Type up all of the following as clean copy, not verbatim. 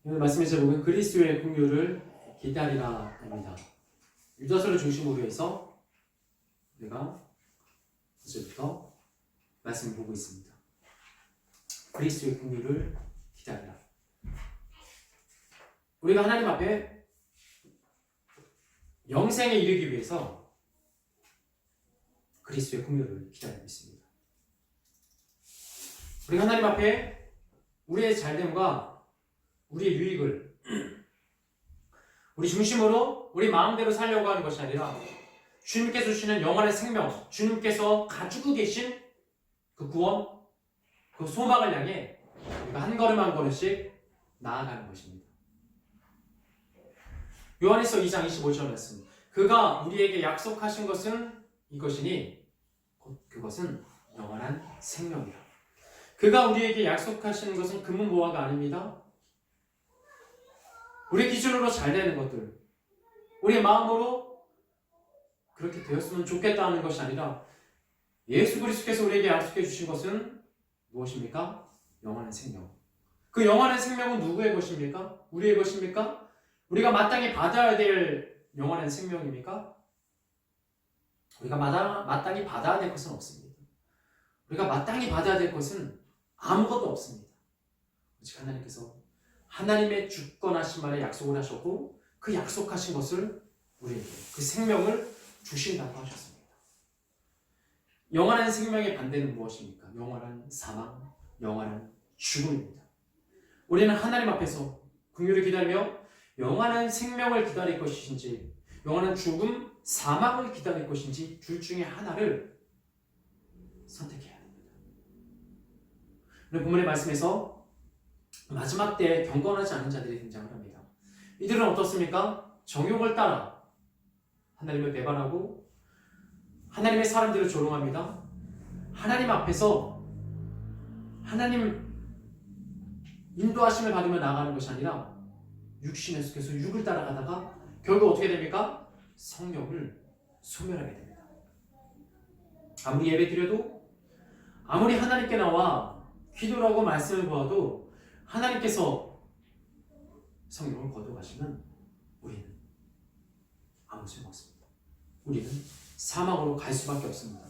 오늘 말씀의 제목은 그리스도의 긍휼을 기다리라 합니다. 유다서를 중심으로 해서 우리가 이제부터 말씀을 보고 있습니다. 그리스도의 긍휼을 기다리라. 우리가 하나님 앞에 영생에 이르기 위해서 그리스도의 긍휼을 기다리고 있습니다. 우리가 하나님 앞에 우리의 잘됨과 우리의 유익을 우리 중심으로 우리 마음대로 살려고 하는 것이 아니라 주님께서 주시는 영원한 생명, 주님께서 가지고 계신 그 구원, 그 소망을 향해 우리가 한 걸음 한 걸음씩 나아가는 것입니다. 요한일서 2장 25절 말씀. 그가 우리에게 약속하신 것은 이것이니 곧 그것은 영원한 생명이라. 그가 우리에게 약속하시는 것은 금은보화가 아닙니다. 우리 기준으로 잘 되는 것들, 우리의 마음으로 그렇게 되었으면 좋겠다는 것이 아니라 예수 그리스도께서 우리에게 약속해 주신 것은 무엇입니까? 영원한 생명. 그 영원한 생명은 누구의 것입니까? 우리의 것입니까? 우리가 마땅히 받아야 될 영원한 생명입니까? 우리가 마땅히 받아야 될 것은 없습니다. 우리가 마땅히 받아야 될 것은 아무것도 없습니다. 오직 하나님께서 하나님의 주권하신 말에 약속을 하셨고 그 약속하신 것을 우리에게 그 생명을 주신다고 하셨습니다. 영원한 생명의 반대는 무엇입니까? 영원한 사망, 영원한 죽음입니다. 우리는 하나님 앞에서 긍휼을 기다리며 영원한 생명을 기다릴 것인지 영원한 죽음, 사망을 기다릴 것인지 둘 중에 하나를 선택해야 합니다. 오늘 본문의 말씀에서 마지막 때에 경건하지 않은 자들이 등장을 합니다. 이들은 어떻습니까? 정욕을 따라 하나님을 배반하고 하나님의 사람들을 조롱합니다. 하나님 앞에서 하나님 인도하심을 받으며 나아가는 것이 아니라 육신에 속해서 육을 따라가다가 결국 어떻게 됩니까? 성령을 소멸하게 됩니다. 아무리 예배 드려도 아무리 하나님께 나와 기도를 하고 말씀을 보아도 하나님께서 성령을 거둬가시면 우리는 아무 소용없습니다. 우리는 사망으로 갈 수밖에 없습니다.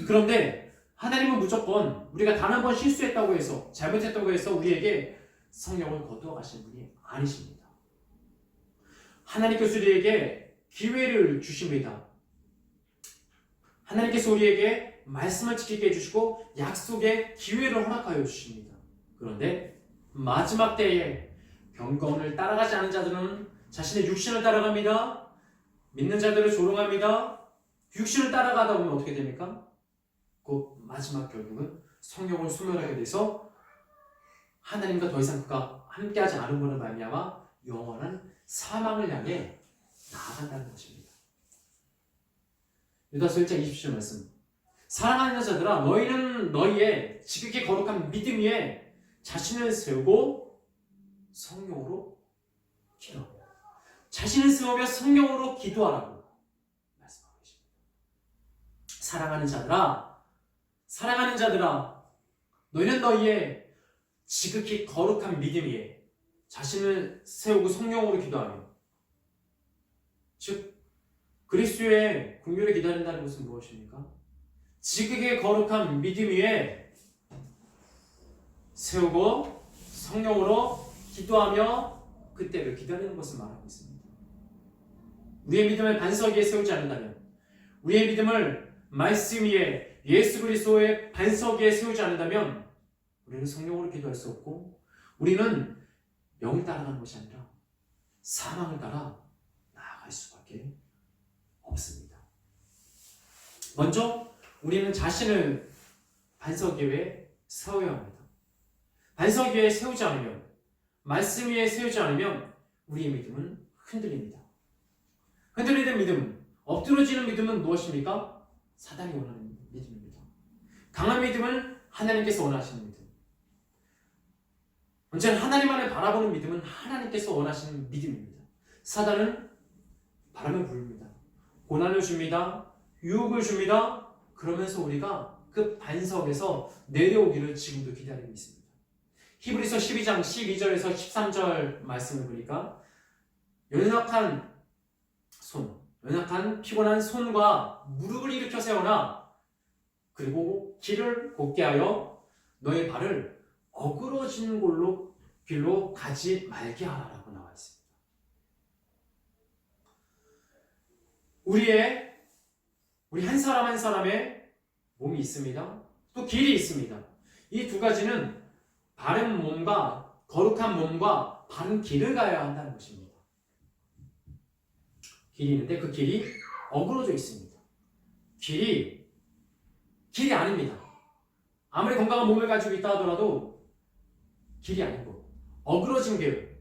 그런데 하나님은 무조건 우리가 단 한 번 실수했다고 해서 잘못했다고 해서 우리에게 성령을 거두어 가신 분이 아니십니다. 하나님께서 우리에게 기회를 주십니다. 하나님께서 우리에게 말씀을 지키게 해주시고 약속의 기회를 허락하여 주십니다. 그런데 마지막 때에 경건을 따라가지 않은 자들은 자신의 육신을 따라갑니다. 믿는 자들을 조롱합니다. 육신을 따라가다 보면 어떻게 됩니까? 곧 마지막 결국은 성령을 소멸하게 돼서 하나님과 더 이상 그가 함께하지 않음으로 말미암아 영원한 사망을 향해 나아간다는 것입니다. 유다서 1장 20절 말씀. 사랑하는 자들아 너희는 너희의 지극히 거룩한 믿음 위에 자신을 세우고 성령으로 기도하고 자신을 세우며 성령으로 기도하라고 말씀하고 계십니다. 사랑하는 자들아 너희는 너희의 지극히 거룩한 믿음 위에 자신을 세우고 성령으로 기도하며 즉 그리스도의 긍휼을 기다린다는 것은 무엇입니까? 지극히 거룩한 믿음 위에 세우고 성령으로 기도하며 그때를 기다리는 것을 말하고 있습니다. 우리의 믿음을 반석 위에 세우지 않는다면 우리의 믿음을 말씀 위에 예수 그리스도의 반석 위에 세우지 않는다면 우리는 성령으로 기도할 수 없고 우리는 영을 따라가는 것이 아니라 사망을 따라 나아갈 수밖에 없습니다. 먼저 우리는 자신을 반석 위에 세워야 합니다. 반석 위에 세우지 않으면 말씀 위에 세우지 않으면 우리의 믿음은 흔들립니다. 흔들리는 믿음, 엎드러지는 믿음은 무엇입니까? 사단이 원하는 믿음입니다. 강한 믿음은 하나님께서 원하시는 믿음. 언제나 하나님만을 바라보는 믿음은 하나님께서 원하시는 믿음입니다. 사단은 바람을 부릅니다. 고난을 줍니다. 유혹을 줍니다. 그러면서 우리가 그 반석에서 내려오기를 지금도 기다리고 있습니다. 히브리서 12장 12절에서 13절 말씀을 보니까 연약한 피곤한 손과 무릎을 일으켜 세우나 그리고 길을 곧게 하여 너의 발을 어그러진 길로 가지 말게 하라고 나와 있습니다. 우리 한 사람 한 사람의 몸이 있습니다. 또 길이 있습니다. 이 두 가지는 바른 몸과 거룩한 몸과 바른 길을 가야 한다는 것입니다. 길이 있는데 그 길이 어그러져 있습니다. 길이 아닙니다. 아무리 건강한 몸을 가지고 있다 하더라도 길이 아니고 어그러진 길,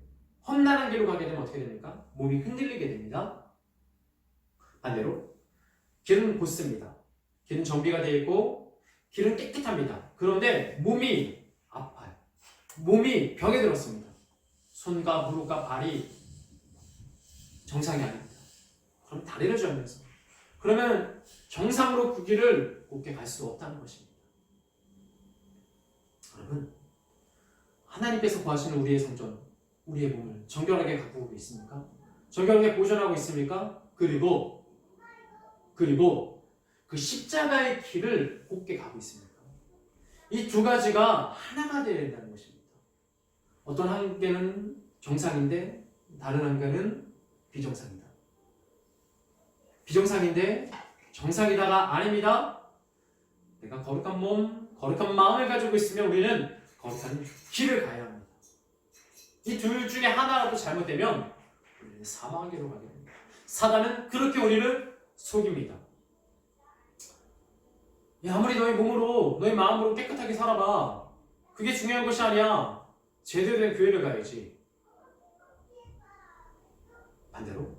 험난한 길로 가게 되면 어떻게 됩니까? 몸이 흔들리게 됩니다. 반대로 길은 곧습니다. 길은 정비가 되어 있고 길은 깨끗합니다. 그런데 몸이 아파요. 몸이 벽에 들었습니다. 손과 무릎과 발이 정상이 아닙니다. 그럼 다리를 저으면서 그러면 정상으로 그 길을 곧게 갈 수 없다는 것입니다. 여러분, 하나님께서 구하시는 우리의 성전, 우리의 몸을 정결하게 가꾸고 있습니까? 정결하게 보존하고 있습니까? 그리고 그 십자가의 길을 곧게 가고 있습니까? 이 두 가지가 하나가 되어야 된다는 것입니다. 어떤 한계는 정상인데 다른 한계는 비정상이다. 비정상인데 정상이다가 아닙니다. 내가 거룩한 몸, 거룩한 마음을 가지고 있으면 우리는 거룩한 길을 가야 합니다. 이 둘 중에 하나라도 잘못되면 우리는 사망하기로 가게 됩니다. 사단은 그렇게 우리를 속입니다. 아무리 너희 몸으로, 너희 마음으로 깨끗하게 살아봐. 그게 중요한 것이 아니야. 제대로 된 교회를 가야지. 반대로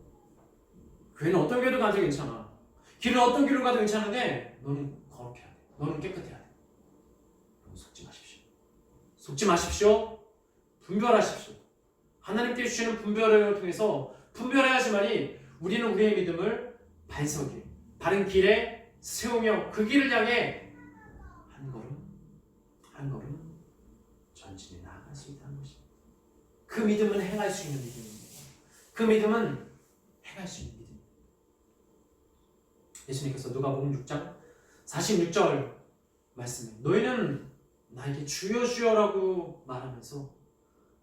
교회는 어떤 교회도 가도 괜찮아. 길은 어떤 길로 가도 괜찮은데 너는 거룩해야 돼. 너는 깨끗해야 돼. 속지 마십시오. 속지 마십시오. 분별하십시오. 하나님께 주시는 분별을 통해서 분별해야지만이 우리는 우리의 믿음을 반석에 바른 길에 세우며 그 길을 향해 한 걸음 전진해 나아갈 수 있다는 것입니다. 그 믿음은 행할 수 있는 믿음입니다. 그 믿음은 행할 수 있는 믿음입니다. 예수님께서 누가복음 6장 46절 말씀에 너희는 나에게 주여 주여라고 말하면서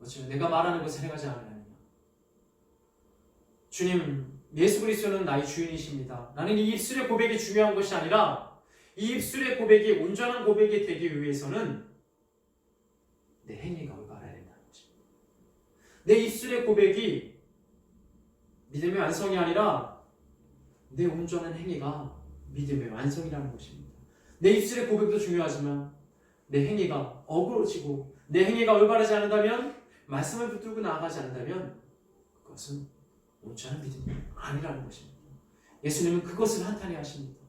어찌 내가 말하는 것을 행하지 않으느냐. 주님, 예수 그리스도는 나의 주인이십니다. 나는 이 입술의 고백이 중요한 것이 아니라 이 입술의 고백이 온전한 고백이 되기 위해서는 내 행위가 올바라야 된다는 것입니다. 내 입술의 고백이 믿음의 완성이 아니라 내 온전한 행위가 믿음의 완성이라는 것입니다. 내 입술의 고백도 중요하지만 내 행위가 어그러지고 내 행위가 올바르지 않는다면, 말씀을 붙들고 나아가지 않는다면 그것은 온전한 믿음이 아니라는 것입니다. 예수님은 그것을 한탄해 하십니다.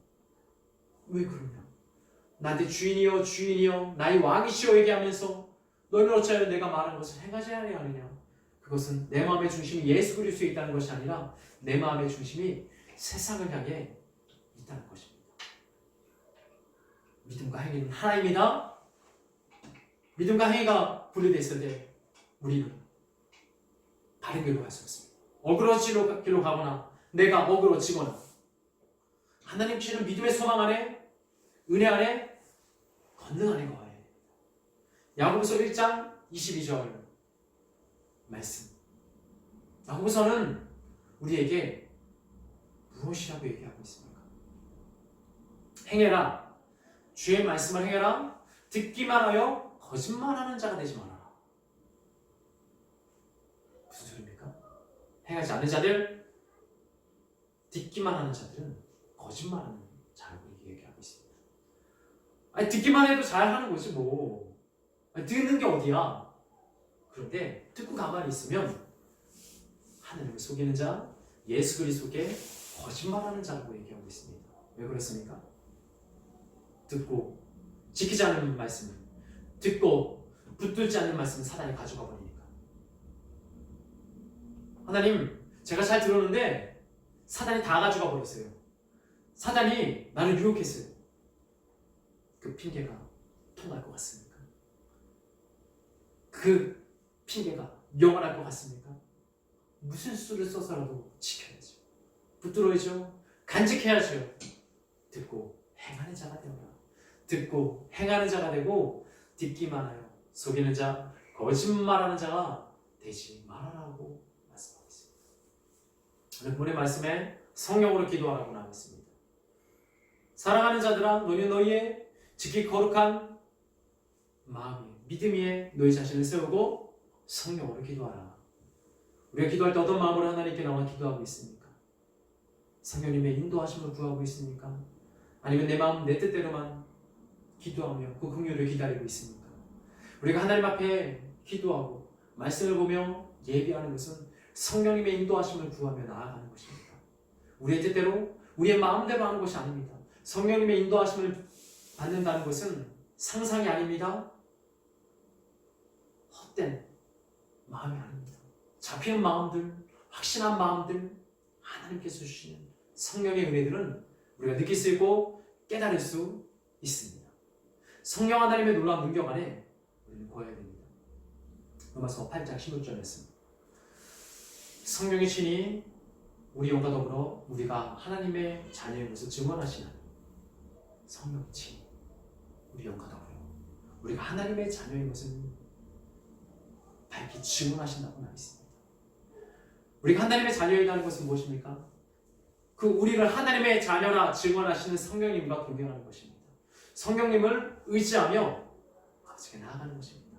왜 그러냐? 나한테 주인이여 나의 왕이시여 얘기하면서 너희는 어찌하여 내가 말한 것을 행하지 아니하느냐? 그것은 내 마음의 중심이 예수 그리스도에 있다는 것이 아니라 내 마음의 중심이 세상을 향해 있다는 것입니다. 믿음과 행위는 하나입니다. 믿음과 행위가 분리되어 있을 때 우리는 바른 길로 갈 수 없습니다. 어그러지로 길로 가거나 내가 어그러지거나 하나님 주시는 믿음의 소망 안에, 은혜 안에, 권능 안에 거해야 됩니다. 야고보서 1장 22절 말씀. 야고보서는 우리에게 무엇이라고 얘기하고 있습니까? 행해라. 주의 말씀을 행해라. 듣기만 하여 거짓말하는 자가 되지 말아라. 무슨 소리입니까? 행하지 않는 자들, 듣기만 하는 자들은 거짓말하는 자라고 얘기하고 있습니다. 아니, 듣기만 해도 잘하는 거지 뭐. 아니, 듣는 게 어디야? 그런데 듣고 가만히 있으면 하나님을 속이는 자, 예수 그리스도께 거짓말하는 자라고 얘기하고 있습니다. 왜 그렇습니까? 듣고 지키지 않는 말씀을, 듣고 붙들지 않는 말씀을 사단이 가져가 버리니까. 하나님, 제가 잘 들었는데 사단이 다 가져가 버렸어요. 사단이 나를 유혹했어요. 그 핑계가 통할 것 같습니까? 그 핑계가 영원할 것 같습니까? 무슨 수를 써서라도 지켜야죠. 붙들어야죠. 간직해야죠. 듣고 행하는 자가 되어라. 듣고 행하는 자가 되고 듣기만 하여 속이는 자, 거짓말하는 자가 되지 말아라고 말씀하고 있습니다. 오늘 본의 말씀에 성령으로 기도하라고 나와 있습니다. 사랑하는 자들아, 너희는 너희의 지키 거룩한 마음에 믿음 위에 너희 자신을 세우고 성령으로 기도하라. 우리가 기도할 때 어떤 마음으로 하나님께 나와 기도하고 있습니까? 성령님의 인도하심을 구하고 있습니까? 아니면 내 마음 내 뜻대로만 기도하며 그 긍휼을 기다리고 있습니까? 우리가 하나님 앞에 기도하고 말씀을 보며 예비하는 것은 성령님의 인도하심을 구하며 나아가는 것입니다. 우리의 뜻대로 우리의 마음대로 하는 것이 아닙니다. 성령님의 인도하심을 받는다는 것은 상상이 아닙니다. 헛된 마음이 아닙니다. 잡히는 마음들, 확신한 마음들, 하나님께서 주시는 성령의 은혜들은 우리가 느낄 수 있고 깨달을 수 있습니다. 성령 하나님의 놀라운 능력 안에 우리는 거해야 됩니다. 로마서 8장 16절 말씀. 성령의 신이 우리 영과 더불어 우리가 하나님의 자녀인 것을 증언하시나니, 성령의 신 우리 영과 더불어 우리가 하나님의 자녀인 것을 밝히 증언하신다고 나와 있습니다. 우리가 하나님의 자녀이라는 것은 무엇입니까? 그 우리를 하나님의 자녀라 증언하시는 성령님과 동행하는 것입니다. 성령님을 의지하며 아버지께 나아가는 것입니다.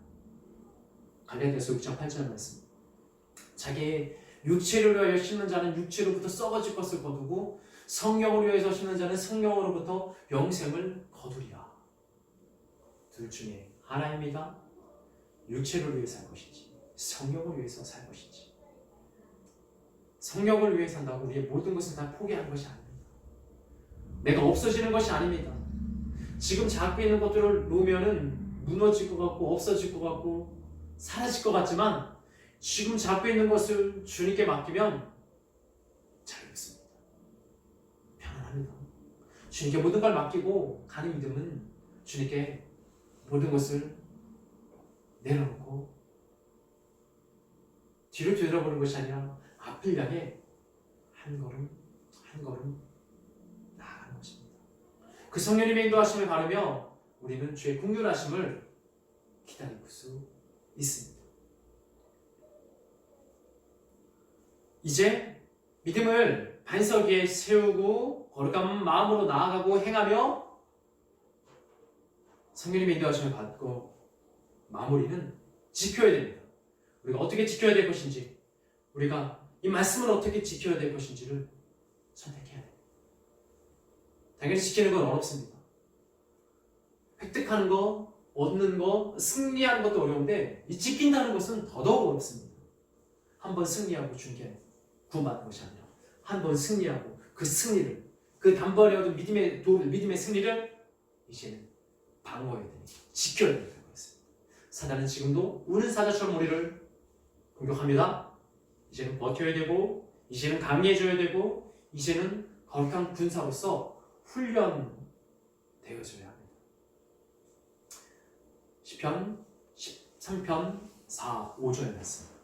갈라디아서 6장 8절 말씀. 자기의 육체를 위하여 심는 자는 육체로부터 썩어질 것을 거두고 성령을 위해서 심는 자는 성령으로부터 영생을 거두리라. 둘 중에 하나입니다. 육체를 위해 살 것인지 성령을 위해서 살 것인지. 성령을 위해 산다고 우리의 모든 것을 다 포기하는 것이 아닙니다. 내가 없어지는 것이 아닙니다. 지금 잡고 있는 것들을 놓으면은 무너질 것 같고 없어질 것 같고 사라질 것 같지만 지금 잡고 있는 것을 주님께 맡기면 자유롭습니다. 편안합니다. 주님께 모든 걸 맡기고 가는 믿음은 주님께 모든 것을 내려놓고 뒤로 뒤돌아보는 것이 아니라 앞을 향해 한 걸음 한 걸음 나아가는 것입니다. 그 성령님의 인도하심을 바르며 우리는 주의 긍휼하심을 기다릴 수 있습니다. 이제 믿음을 반석 위에 세우고 거룩한 마음으로 나아가고 행하며 성령님의 인도하심을 받고 마무리는 지켜야 됩니다. 우리가 어떻게 지켜야 될 것인지, 우리가 이 말씀을 어떻게 지켜야 될 것인지를 선택해야 돼요. 당연히 지키는 건 어렵습니다. 획득하는 거, 얻는 거, 승리하는 것도 어려운데 이 지킨다는 것은 더더욱 어렵습니다. 한번 승리하고 주님께 구원받는 것이 아니라 한번 승리하고 그 승리를, 그 단번에 얻은 믿음의 도를, 믿음의 승리를 이제는 방어해야 됩니다. 지켜야 됩니다. 사단은 지금도 우는 사자처럼 우리를 공격합니다. 이제는 버텨야 되고, 이제는 강해져야 되고, 이제는 거룩한 군사로서 훈련되어져야 합니다. 시편 13편 4, 5절 말씀.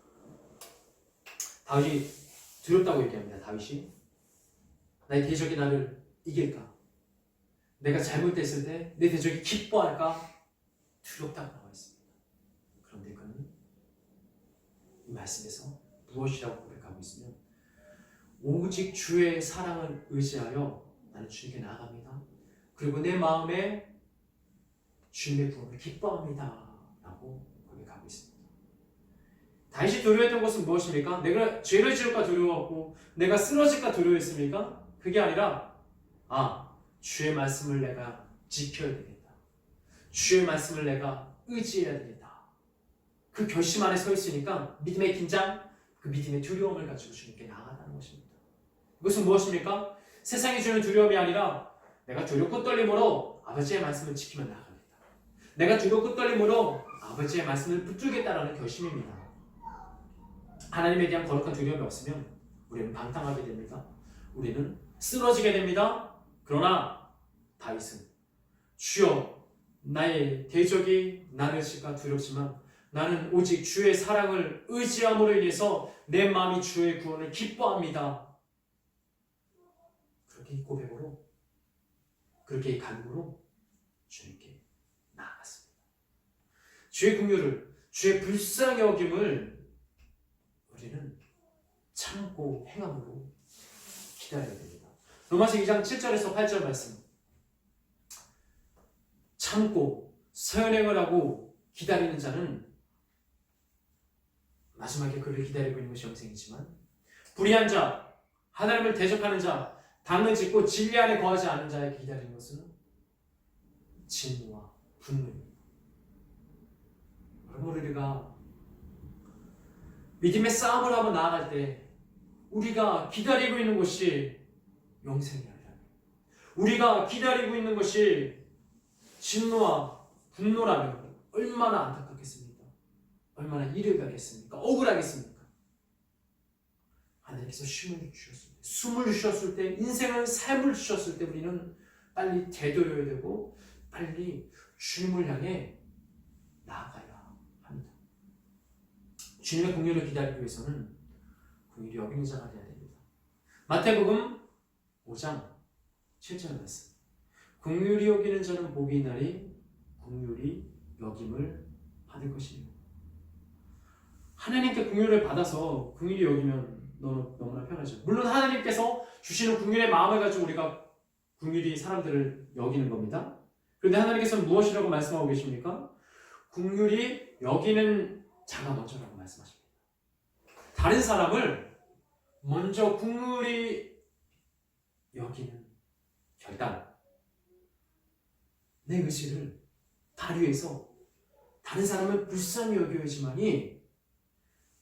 다윗이 두렵다고 얘기합니다. 다윗이 나의 대적이 나를 이길까? 내가 잘못됐을 때 내 대적이 기뻐할까? 두렵다고 나와 있습니다. 그런데 그는 이 말씀에서 무엇이라고 고백하고 있으면, 오직 주의 사랑을 의지하여 나는 주님께 나아갑니다. 그리고 내 마음에 주님의 구원을 기뻐합니다. 라고 고백하고 있습니다. 다윗이 두려워했던 것은 무엇입니까? 내가 죄를 지을까 두려웠고 내가 쓰러질까 두려워했습니까? 그게 아니라 주의 말씀을 내가 지켜야 되겠다. 주의 말씀을 내가 의지해야 되겠다. 그 결심 안에 서 있으니까 믿음의 긴장, 그 믿음의 두려움을 가지고 주님께 나아가는 것입니다. 이것은 무엇입니까? 세상이 주는 두려움이 아니라 내가 두렵고 떨림으로 아버지의 말씀을 지키며 나아가겠다. 내가 두렵고 떨림으로 아버지의 말씀을 붙들겠다라는 결심입니다. 하나님에 대한 거룩한 두려움이 없으면 우리는 방탕하게 됩니다. 우리는 쓰러지게 됩니다. 그러나 다윗은 주여 나의 대적이 나를 칠까 두렵지만 나는 오직 주의 사랑을 의지함으로 인해서 내 마음이 주의 구원을 기뻐합니다. 그렇게 이 고백으로, 그렇게 이 간구로 주님께 나아갔습니다. 주의 긍휼을, 주의 불쌍히 여김을 우리는 참고 행함으로 기다려야 됩니다. 로마서 2장 7절에서 8절 말씀. 참고 선행을 하고 기다리는 자는 마지막에 그를 기다리고 있는 것이 영생이지만, 불의한 자, 하나님을 대적하는 자, 당을 짓고 진리 안에 거하지 않은 자에게 기다리는 것은 진노와 분노입니다. 여러분, 우리가 믿음의 싸움을 하고 나아갈 때 우리가 기다리고 있는 것이 영생이 아니라, 우리가 기다리고 있는 것이 진노와 분노라면 얼마나 안타깝겠습니까? 얼마나 이를 가겠습니까? 억울하겠습니까? 하나님께서 쉼을 주셨을 때, 숨을 주셨을 때, 인생을 삶을 주셨을 때 우리는 빨리 되돌려야 되고 빨리 주님을 향해 나아가야 합니다. 주님의 긍휼을 기다리기 위해서는 긍휼히 여기는 자가 되어야 됩니다. 마태복음 5장 7절 말씀. 긍휼히 여기는 자는 복이 있나니 긍휼히 여김을 받을 것이요. 하나님께 긍휼을 받아서 긍휼히 여기면 너무나 편하죠. 물론 하나님께서 주시는 긍휼의 마음을 가지고 우리가 긍휼히 사람들을 여기는 겁니다. 그런데 하나님께서는 무엇이라고 말씀하고 계십니까? 긍휼히 여기는 자가 먼저라고 말씀하십니다. 다른 사람을 먼저 긍휼히 여기는 결단, 내 의지를 발휘해서 다른 사람을 불쌍히 여겨야지만이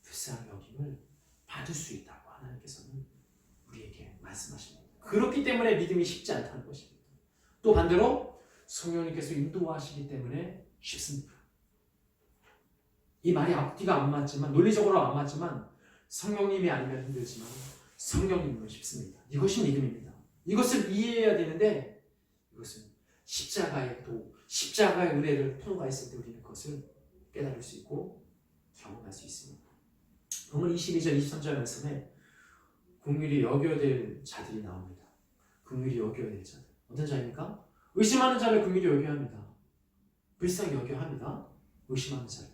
불쌍히 여김을 받을 수 있다고 하나님께서는 우리에게 말씀하십니다. 그렇기 때문에 믿음이 쉽지 않다는 것입니다. 또 반대로 성령님께서 인도하시기 때문에 쉽습니다. 이 말이 앞뒤가 안 맞지만, 논리적으로 안 맞지만, 성령님이 아니면 힘들지만 성령님은 쉽습니다. 이것이 믿음입니다. 이것을 이해해야 되는데, 이것은 십자가의 도, 십자가의 은혜를 통과했을 때 우리는 그것을 깨달을 수 있고 경험할 수 있습니다. 오늘 22절 23절 말씀에 긍휼히 여겨야 될 자들이 나옵니다. 긍휼히 여겨야 될 자들. 어떤 자입니까? 의심하는 자를 긍휼히 여겨야 합니다. 불쌍히 여겨야 합니다. 의심하는 자를.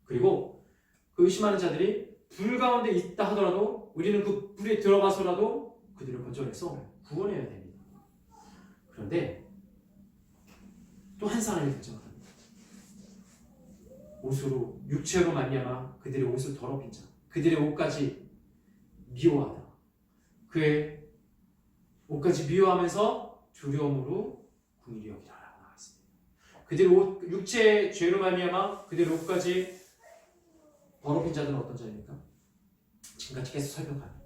그리고 그 의심하는 자들이 불 가운데 있다 하더라도 우리는 그 불에 들어가서라도 그들을 건져내서 구원해야 됩니다. 그런데 또 한 사람이 등장을 합니다. 옷으로, 육체로 말미암아 그들의 옷을 더럽힌 자, 그들의 옷까지 미워하다. 그의 옷까지 미워하면서 두려움으로 긍휼히 여기라라고 나와 있습니다. 그들의 옷, 육체의 죄로 말미암아 그들의 옷까지 더럽힌 자들은 어떤 자입니까? 지금까지 계속 설명한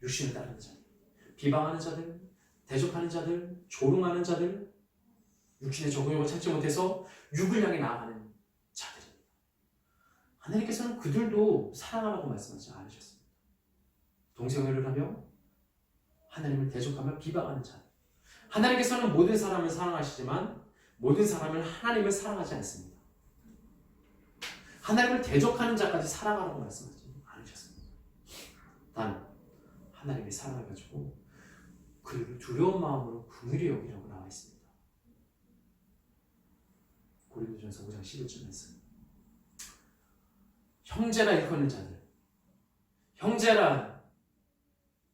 육신을 따르는 자들, 비방하는 자들, 대적하는 자들, 조롱하는 자들, 육신의 적응력을 찾지 못해서 육을 향해 나아가는 자들입니다. 하나님께서는 그들도 사랑하라고 말씀하지 않으셨습니다. 동성애를 하며 하나님을 대적하며 비방하는 자들. 하나님께서는 모든 사람을 사랑하시지만 모든 사람을 하나님을 사랑하지 않습니다. 하나님을 대적하는 자까지 사랑하라고 말씀하지 않으셨습니다. 단 하나님의 사랑을 가지고 그를 두려운 마음으로 긍휼히 여기라고 나와 있습니다. 고린도전서 5장 11절 말씀. 형제라 일컫는 자들, 형제라,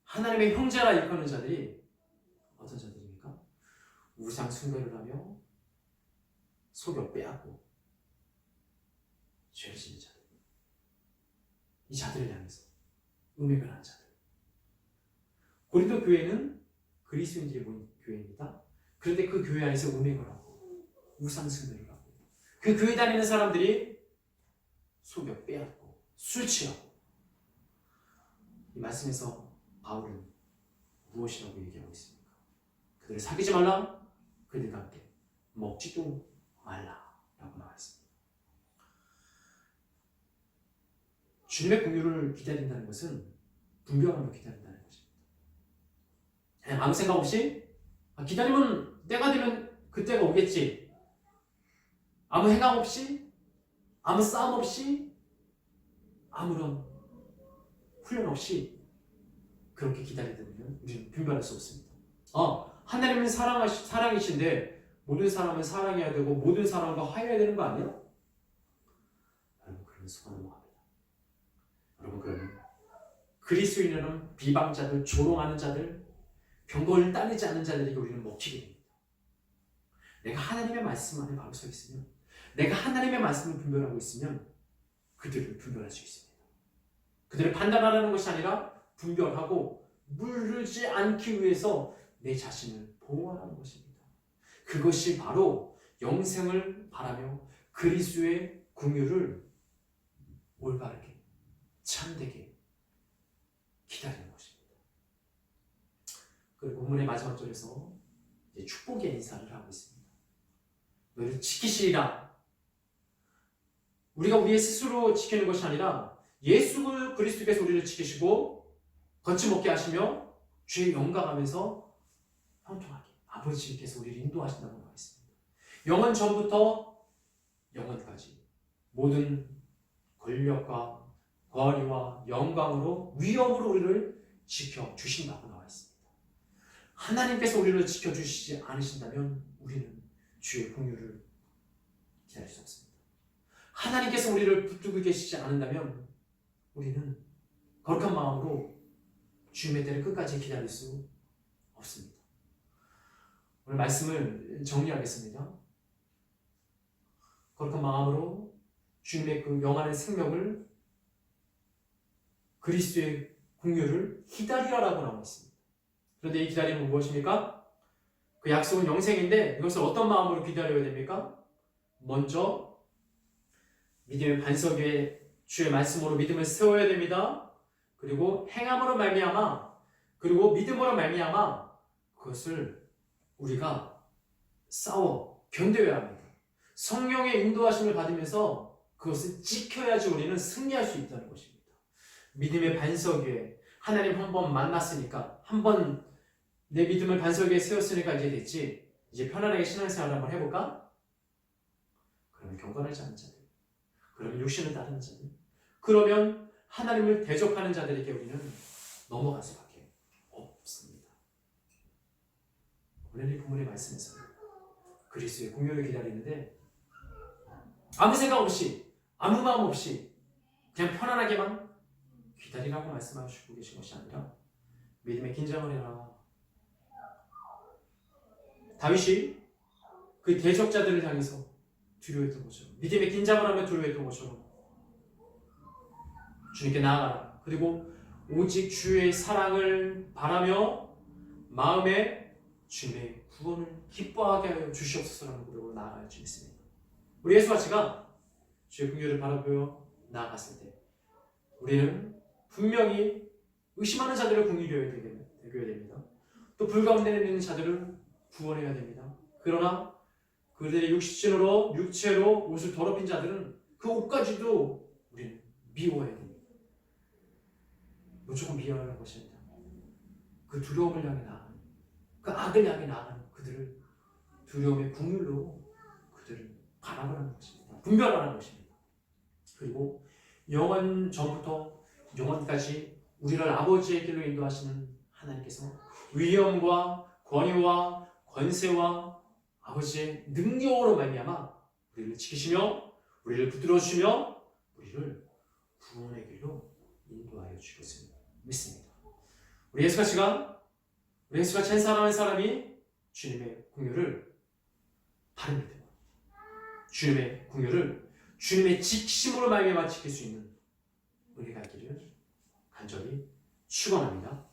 하나님의 형제라 일컫는 자들이 어떤 자들입니까? 우상 숭배를 하며 속여 빼앗고 죄를 지는 자들, 이 자들을 향해서 음행을 하는 자들. 고린도 교회는 그리스도인들이 모인 교회입니다. 그런데 그 교회 안에서 음행을 하고 우상 숭배를 하고 그 교회 다니는 사람들이 속여 빼앗고 술 취하고, 이 말씀에서 바울은 무엇이라고 얘기하고 있습니까? 그들을 사귀지 말라, 그들과 함께 먹지도 말라 라고 나와 있습니다. 주님의 긍휼을 기다린다는 것은 분별함으로 기다린다는 것입니다. 그냥 아무 생각 없이 기다리면 때가 되면 그때가 오겠지, 아무 생각 없이, 아무 싸움 없이 아무런 훈련 없이 그렇게 기다리다 보면 우리는 분별할 수 없습니다. 하나님은 사랑이신데 모든 사람은 사랑해야 되고 모든 사람과 화해해야 되는 거 아니에요? 여러분, 그러면 속아 넘어갑니다. 여러분, 그러면 그리스도인은 비방자들, 조롱하는 자들, 병거를 따르지 않는 자들에게 우리는 먹히게 됩니다. 내가 하나님의 말씀 안에 바로 서 있으면, 내가 하나님의 말씀을 분별하고 있으면 그들을 분별할 수 있습니다. 그들을 판단하라는 것이 아니라 분별하고 물르지 않기 위해서 내 자신을 보호하라는 것입니다. 그것이 바로 영생을 바라며 그리스도의 긍휼을 올바르게 참되게 기다리는 것입니다. 그리고 본문의 마지막 절에서 이제 축복의 인사를 하고 있습니다. 너희를 지키시리라. 우리가 우리의 스스로 지키는 것이 아니라 예수 그리스도께서 우리를 지키시고 거침없게 하시며 주의 영광하면서 형통하게 아버지께서 우리를 인도하신다고 나와 있습니다. 영원 전부터 영원까지 모든 권력과 권위와 영광으로 위엄으로 우리를 지켜주신다고 나와 있습니다. 하나님께서 우리를 지켜주시지 않으신다면 우리는 주의 긍휼을 기다릴 수 없습니다. 하나님께서 우리를 붙들고 계시지 않는다면 우리는 거룩한 마음으로 주님의 때를 끝까지 기다릴 수 없습니다. 오늘 말씀을 정리하겠습니다. 거룩한 마음으로 주님의 그 영원한 생명을, 그리스도의 긍휼을 기다리라라고 나와 있습니다. 그런데 이 기다림은 무엇입니까? 그 약속은 영생인데 이것을 어떤 마음으로 기다려야 됩니까? 먼저 믿음의 반석 위에 주의 말씀으로 믿음을 세워야 됩니다. 그리고 행함으로 말미암아, 그리고 믿음으로 말미암아 그것을 우리가 싸워 견뎌야 합니다. 성령의 인도하심을 받으면서 그것을 지켜야지 우리는 승리할 수 있다는 것입니다. 믿음의 반석 위에 하나님 한 번 만났으니까, 한 번 내 믿음을 반석 위에 세웠으니까 이제 됐지, 이제 편안하게 신앙생활을 한번 해볼까? 그러면 경건하지 않은 자들, 그러면 육신을 따르는 자들, 그러면 하나님을 대적하는 자들에게 우리는 넘어갈 수밖에 없습니다. 오늘 이 본문의 말씀에서 그리스도의 긍휼을 기다리는데 아무 생각 없이, 아무 마음 없이 그냥 편안하게만 기다리라고 말씀하시고 계신 것이 아니라 믿음의 긴장을 해라. 다윗이 그 대적자들을 향해서 두려워했던 것처럼, 믿음의 긴장을 하며 두려워했던 것처럼 주님께 나아가라. 그리고 오직 주의 사랑을 바라며 마음에 주님의 구원을 기뻐하게 하여 주시옵소서라는 고백으로 나아갈 수 있습니다. 우리 예수같이가 주의 긍휼을 바라보며 나아갔을 때 우리는 분명히 의심하는 자들을 긍휼히 여겨야 됩니다. 또 불가운데 있는 자들을 구원해야 됩니다. 그러나 그들의 육체로 옷을 더럽힌 자들은 그 옷까지도 우리는 미워해야 됩니다. 무조건 미워하는 것이 아니라 그 두려움을 향해 나아가는, 그 악을 향해 나아가는 그들을 두려움의 긍휼로 그들을 바라보는 것입니다. 분별하는 것입니다. 그리고 영원 전부터 영원까지 우리를 아버지의 길로 인도하시는 하나님께서 위엄과 권위와 권세와 아버지의 능력으로 말미암아 우리를 지키시며 우리를 붙들어 주시며 우리를 구원의 길로 인도하여 주겠습니다. 믿습니다. 우리 예수같이 한 사람이 주님의 긍휼을 바른 믿음, 주님의 긍휼을 주님의 지키심으로 말미암아 지킬 수 있는 은혜가 있기를 간절히 축원합니다.